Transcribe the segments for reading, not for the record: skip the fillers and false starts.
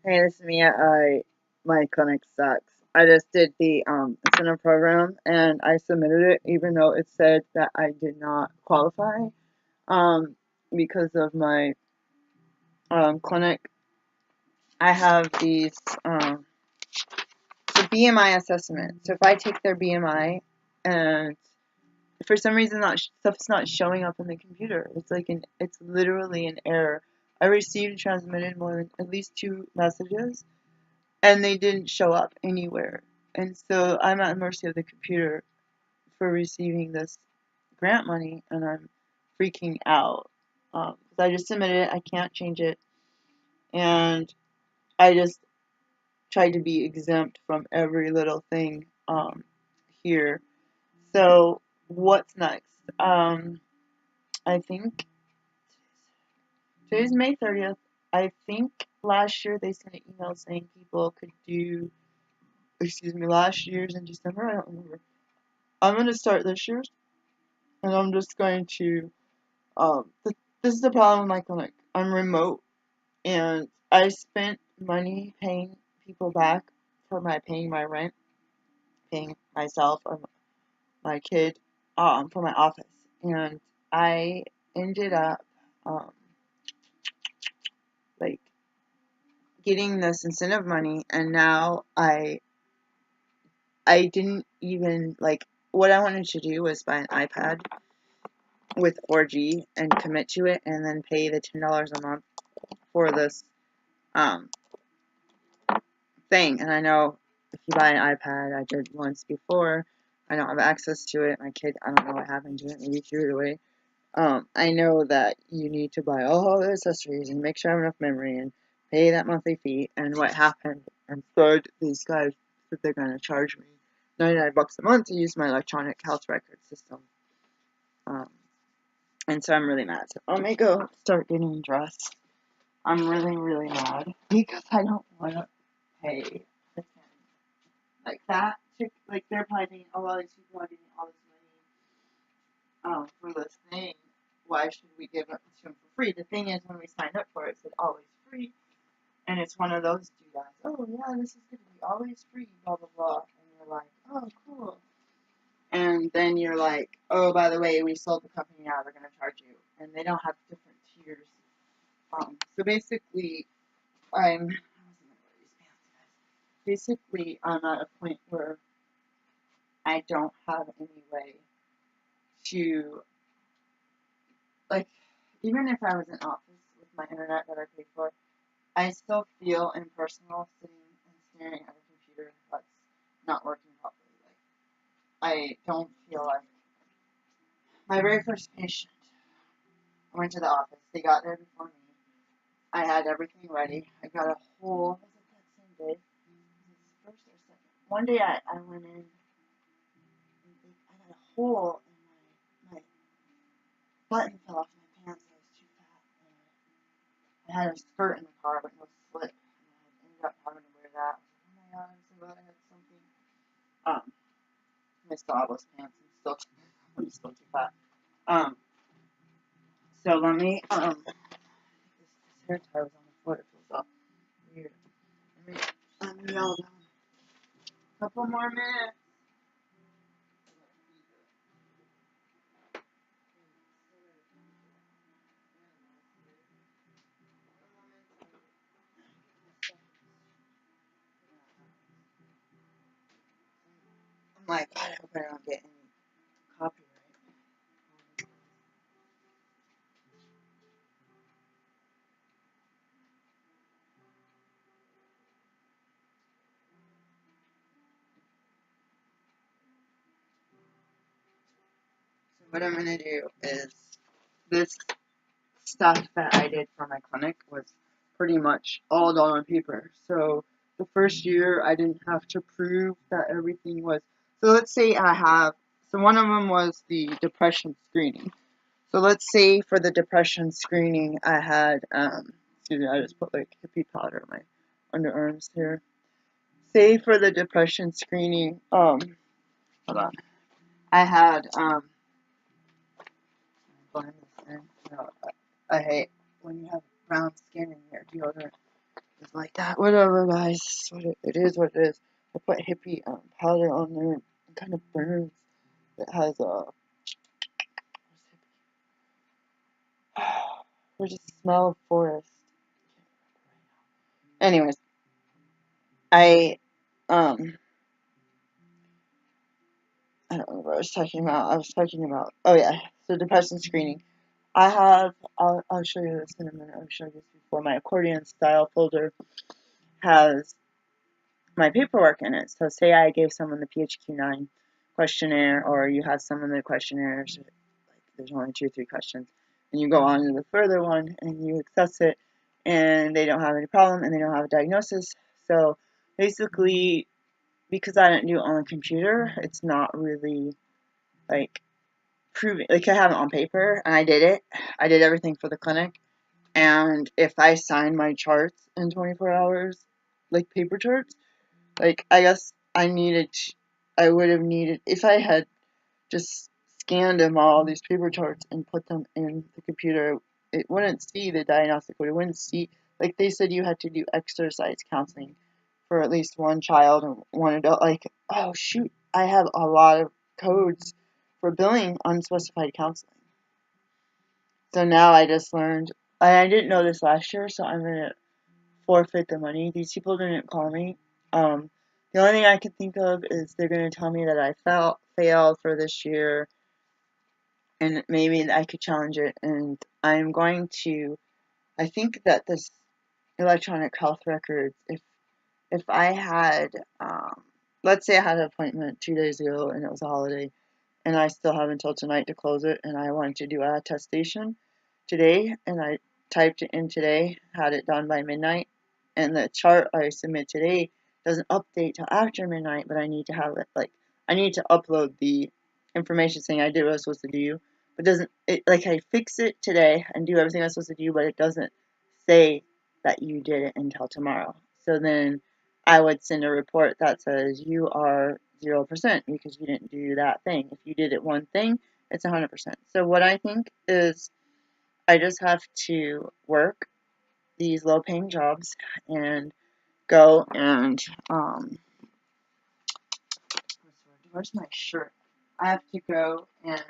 Hey, this is Mia. My clinic sucks. I just did the incentive program and I submitted it even though it said that I did not qualify um because of my clinic. I have these the BMI assessment. So if I take their BMI and for some reason that stuff's not showing up in the computer. It's literally an error. I received and transmitted more than at least two messages and they didn't show up anywhere. And so I'm at the mercy of the computer for receiving this grant money, and I'm freaking out. 'Cause I just submitted it, I can't change it, and I just tried to be exempt from every little thing here. So what's next? I think today's May 30th. I think last year they sent an email saying people could do, excuse me, last year's in December. I don't remember. I'm going to start this year's, and I'm just going to, this is the problem with my clinic. I'm remote, and I spent money paying people back for paying my rent, paying myself or my kid, for my office, and I ended up, um, like, getting this incentive money, and now I didn't even, like, what I wanted to do was buy an iPad with 4G and commit to it and then pay the $10 a month for this um, thing. And I know if you buy an iPad, I did once before, I don't have access to it. My kid, I don't know what happened to it. Maybe threw it away. I know that you need to buy all the accessories and make sure I have enough memory and pay that monthly fee. And what happened? Instead, these guys said they're going to charge me $99 a month to use my electronic health record system. Um, and so I'm really mad. So let me go start getting dressed. I'm really, really mad because I don't want to pay like that. Like they're probably thinking, oh, well, these people are getting all this money for this thing. Why should we give it to them for free? The thing is, when we signed up for it, it said always free, and it's one of those two guys. Oh yeah, this is going to be always free, blah blah blah, and you're like, oh cool. And then you're like, oh, by the way, we sold the company now, we're going to charge you. And they don't have different tiers. So I'm, I'm at a point where I don't have any way to, like, even if I was in office with my internet that I pay for, I still feel impersonal sitting and staring at a computer that's not working properly. Like, I don't feel like, my very first patient, I went to the office, they got there before me, I had everything ready, I got a whole, was it that same day? First or second? One day I went in, and I got a hole in my button fell off my pants. I was too fat. I had a skirt in the car, but no slip. And I ended up having to wear that. Oh my god, I'm so glad I had something. I still have those pants. I'm still too fat. So let me, this hair tie was on the floor. It feels all weird. Let me all down. Couple more minutes. I'm like, God, I hope I don't get any copyright. So what I'm gonna do is this stuff that I did for my clinic was pretty much all done on paper. So the first year I didn't have to prove that everything was. So let's say so one of them was the depression screening. So let's say for the depression screening I had, excuse me, I just put like hippie powder on my underarms here. Say for the depression screening, hold on. I had, no, I hate when you have brown skin in your deodorant. It's like that. Whatever, guys. It is what it is. I put hippie powder on there. It kind of burns. It has a. Where's the smell of forest? Anyways, I um I don't know what I was talking about. Oh yeah, so depression screening. I'll show you this in a minute. I'll show you this before. My accordion style folder has my paperwork in it. So say I gave someone the PHQ-9 questionnaire, or you have some of the questionnaires, like there's only 2 or 3 questions, and you go on to the further one and you access it, and they don't have any problem and they don't have a diagnosis. So basically, because I didn't do it on the computer, it's not really like proving. Like I have it on paper, and I did it. I did everything for the clinic, and if I signed my charts in 24 hours, like paper charts, like I guess I would have needed, if I had just scanned them all these paper charts and put them in the computer, it wouldn't see the diagnostic code. It wouldn't see, like they said you had to do exercise counseling for at least one child and one adult. Like, oh shoot, I have a lot of codes for billing unspecified counseling. So now I just learned, I didn't know this last year, so I'm gonna forfeit the money. These people didn't call me. The only thing I can think of is they're gonna tell me that I failed for this year, and maybe I could challenge it. And I'm going to. I think that this electronic health records, if I had, let's say I had an appointment 2 days ago and it was a holiday, and I still have until tonight to close it, and I wanted to do a attestation today, and I typed it in today, had it done by midnight, and the chart I submit today doesn't update till after midnight, but I need to have it, like, I need to upload the information saying I did what I was supposed to do, but doesn't, it, like, I fix it today and do everything I was supposed to do, but it doesn't say that you did it until tomorrow. So then I would send a report that says you are 0% because you didn't do that thing. If you did it one thing, it's 100%. So what I think is I just have to work these low paying jobs and go and where's my shirt? I have to go and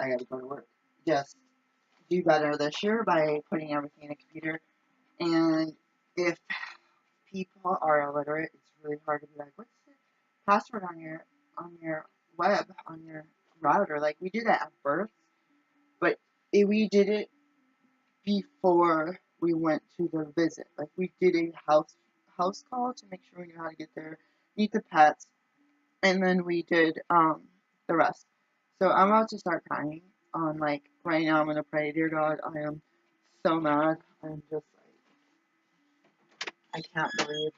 I gotta go to work. Just do better this year by putting everything in a computer. And if people are illiterate, it's really hard to be like, what's the password on your web, on your router? Like we did that at birth, but we did it before we went to the visit. Like we did a house call to make sure we knew how to get there, meet the pets, and then we did the rest. So I'm about to start crying. On like right now, I'm gonna pray, dear God, I am so mad. I'm just like I can't believe.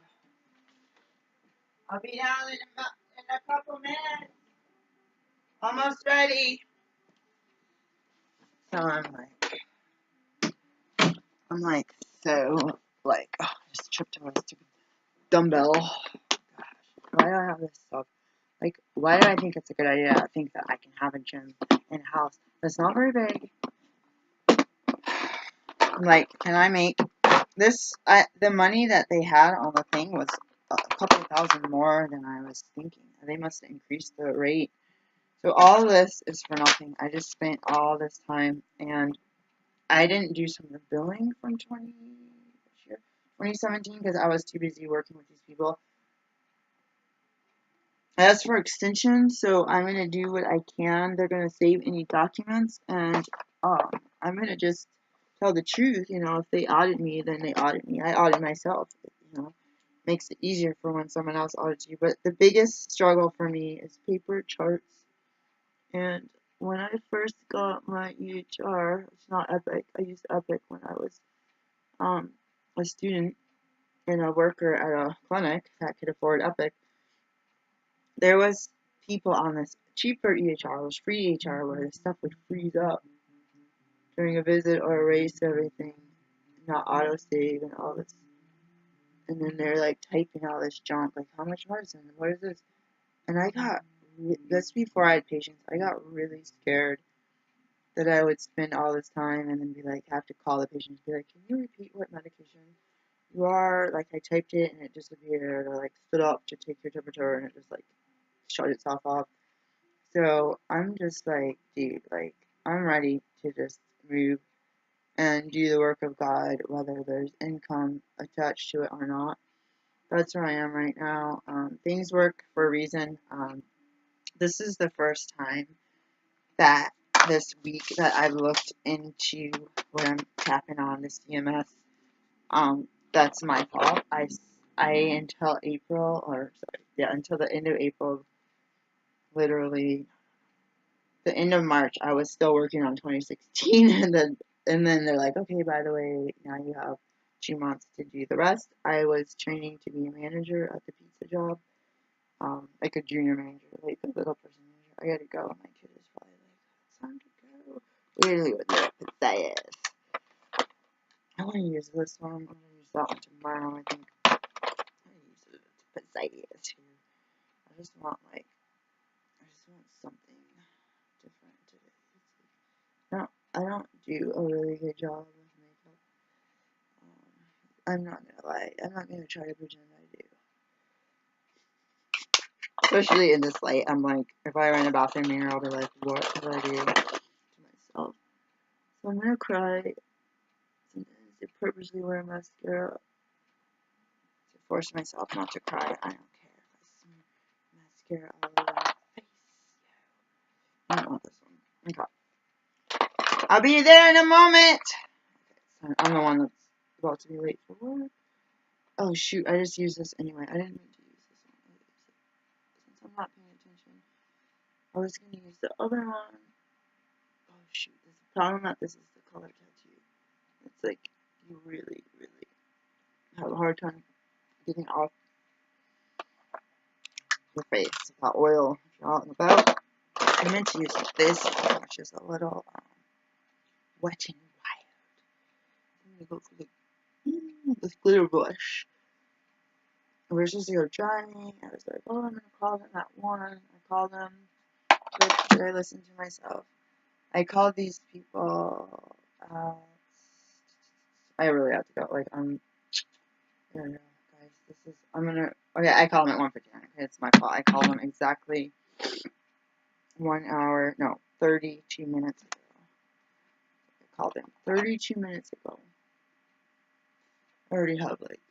I'll be down in a couple minutes. Almost ready. So I'm like so like oh, I just tripped over a stupid dumbbell. Gosh, why do I have this stuff? Like, why do I think it's a good idea? I think that I can have a gym in a house that's not very big. I'm like, can I make this? The money that they had on the thing was a couple thousand more than I was thinking. They must have increased the rate. So all of this is for nothing. I just spent all this time, and I didn't do some of the billing from 2017 because I was too busy working with these people. As for extension, so I'm going to do what I can. They're going to save any documents, and I'm going to just tell the truth. You know, if they audit me, then they audit me. I audit myself. You know, makes it easier for when someone else audits you. But the biggest struggle for me is paper charts. And when I first got my EHR, it's not Epic. I used Epic when I was a student and a worker at a clinic that could afford Epic. There was people on this cheaper EHR, it was free EHR, where the stuff would freeze up during a visit or erase everything, not autosave and all this. And then they're like typing all this junk, like how much medicine, what is this? And I got, that's before I had patients, I got really scared that I would spend all this time and then be like, have to call the patient and be like, can you repeat what medication you are? Like, I typed it and it disappeared, or like stood up to take your temperature and it just like shut itself off. So I'm just like, dude, like, I'm ready to just move and do the work of God, whether there's income attached to it or not. That's where I am right now. Things work for a reason. This is the first time that this week that I've looked into what I'm tapping on the CMS. That's my fault. I until April, or sorry, yeah, until the end of April, literally the end of March, I was still working on 2016, and then they're like, okay, by the way, now you have 2 months to do the rest. I was training to be a manager at the pizza job, like a junior manager, like a little person manager. I gotta go. My kid is probably like, it's time to go. Literally what the pizza is. I want to use this one. I'm gonna use that one tomorrow. I think I'm gonna use it. Pizza is too. I just want something different today. I don't do a really good job with makeup. I'm not gonna lie. I'm not gonna try to pretend I do. Especially in this light, I'm like, if I were in a bathroom mirror, I'll be like, what did I do to myself? So I'm gonna cry. Sometimes I purposely wear mascara to force myself not to cry. I don't care if I smear mascara all over my face. I don't want this one. Okay. I'll be there in a moment. Okay, so I'm the one that's about to be late for work. Oh shoot, I just used this anyway. I didn't mean to use this one. Since I'm not paying attention, I was going to use the other one. Oh shoot, there's a problem that this is the color tattoo. It's like, you really, really have a hard time getting off your face without oil if you're out and about. I meant to use this one, which is a little wet and wild. I'm going to go for this glitter brush. We were supposed to go driving. I was like, oh, I'm going to call them at 1. I called them. Did I listen to myself? I called these people. I really have to go. Like, I don't know, guys. Okay, I called them at 1:59. Okay, it's my fault. I called them exactly 1 hour, no, 32 minutes ago. I called them 32 minutes ago. I already have, like,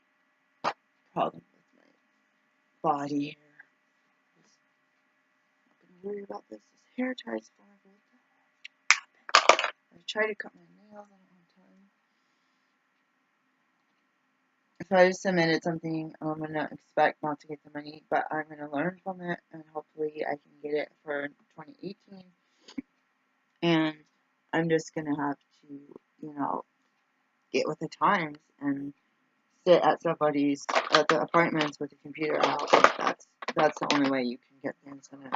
problem with my body hair. I'm not gonna worry about this. This hair ties forever. I tried to cut my nails on time. If I just submitted something, I'm gonna expect not to get the money, but I'm gonna learn from it, and hopefully I can get it for 2018. And I'm just gonna have to, get with the times and sit at at the apartments with the computer out. That's the only way you can get things done.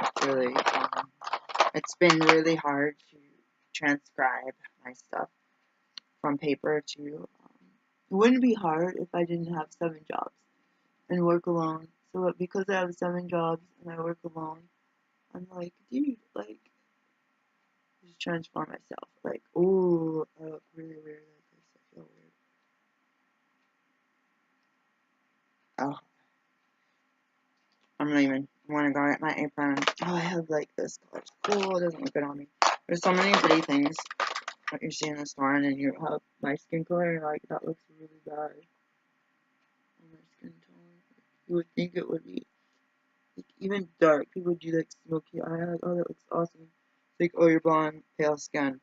It's been really hard to transcribe my stuff from paper to. It wouldn't be hard if I didn't have 7 jobs and work alone. So because I have 7 jobs and I work alone, I'm like, dude, like, just transform myself. Like, ooh, I look really weird like this. I feel weird. Oh, I'm not even want to go at my apron. Oh, I have like this color. Cool, it doesn't look good on me. There's so many pretty things that you see in the store, and then you have my skin color, and you're like, that looks really bad on my skin tone. You would think it would be like, even dark. People do like smoky eye. Like, oh, that looks awesome. It's like, oh, you're blonde, pale skin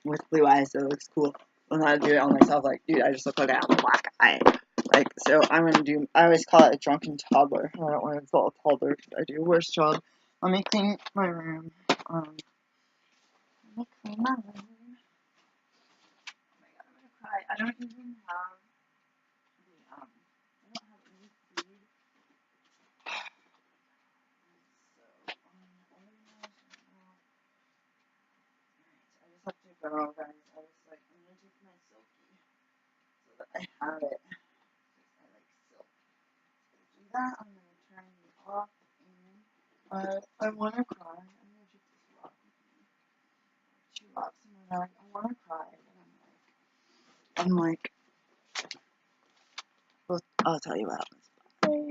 with blue eyes. So it looks cool. When I do it on myself, like, dude, I just look like I have a black eye. Like, so I'm gonna do. I always call it a drunken toddler. I don't want to call it a toddler because I do a worse job. Let me clean my room. Let me clean my room. Oh my god, I'm gonna cry. I don't even have the I don't have any food. So, I just have to go, guys. I was like, I'm gonna take my silky so that I have it. I like silk. To do that, I'm gonna turn it off. And I wanna cry. I'm gonna drink this rock. 2 rocks. they're like, I want to cry. And I'm like, well, I'll tell you what happens.